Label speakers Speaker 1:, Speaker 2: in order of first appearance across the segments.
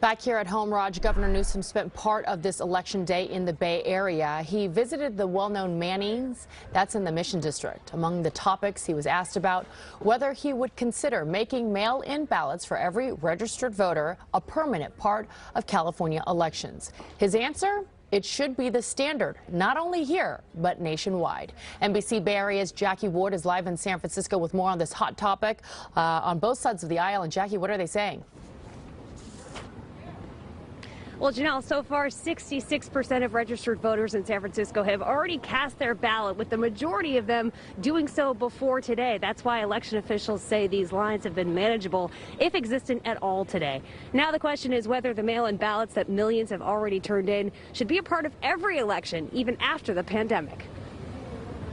Speaker 1: Back here at home, Raj, Governor Newsom spent part of this election day in the Bay Area. He visited the well-known Mannings, that's in the Mission District. Among the topics he was asked about, whether he would consider making mail-in ballots for every registered voter a permanent part of California elections. His answer? It should be the standard, not only here, but nationwide. NBC Bay Area's Jackie Ward is live in San Francisco with more on this hot topic on both sides of the aisle. And Jackie, what are they saying?
Speaker 2: Well, Janelle, so far 66% of registered voters in San Francisco have already cast their ballot, with the majority of them doing so before today. That's why election officials say these lines have been manageable, if existent at all, today. Now the question is whether the mail-in ballots that millions have already turned in should be a part of every election, even after the pandemic.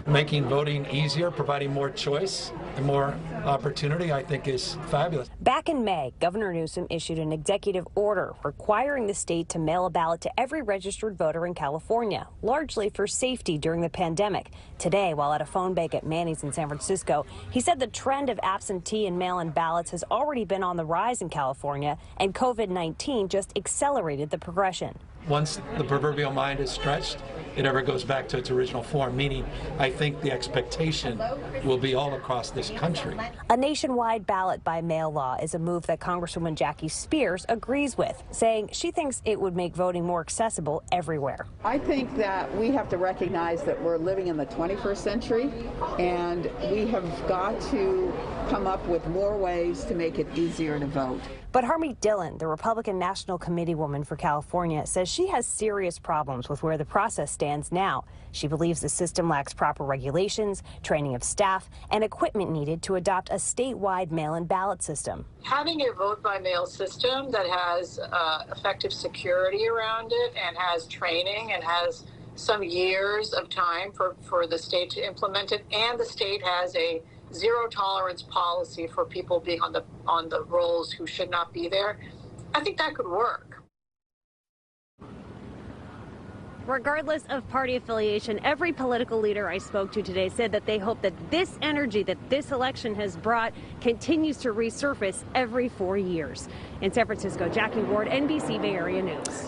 Speaker 3: Making voting easier, providing more choice and more opportunity, I think is fabulous.
Speaker 2: Back in May, Governor Newsom issued an executive order requiring the state to mail a ballot to every registered voter in California, largely for safety during the pandemic. Today, while at a phone bank at Manning's in San Francisco, he said the trend of absentee and mail-in ballots has already been on the rise in California, and COVID-19 just accelerated the progression.
Speaker 3: Once the proverbial mind is stretched, it ever goes back to its original form, meaning I think the expectation will be all across this country.
Speaker 2: A nationwide ballot by mail law is a move that Congresswoman Jackie Spears agrees with, saying she thinks it would make voting more accessible everywhere.
Speaker 4: I think that we have to recognize that we're living in the 21st century, and we have got to come up with more ways to make it easier to vote.
Speaker 2: But Harmeet Dillon, the Republican National Committee woman for California, says she has serious problems with where the process stands now. She believes the system lacks proper regulations, training of staff, and equipment needed to adopt a statewide mail-in ballot system.
Speaker 5: Having a vote-by-mail system that has effective security around it and has training and has some years of time for the state to implement it, and the state has a zero tolerance policy for people being on the rolls who should not be there, I think that could work.
Speaker 2: Regardless of party affiliation, every political leader I spoke to today said that they hope that this energy that this election has brought continues to resurface every 4 years. In San Francisco, Jackie Ward, NBC Bay Area News.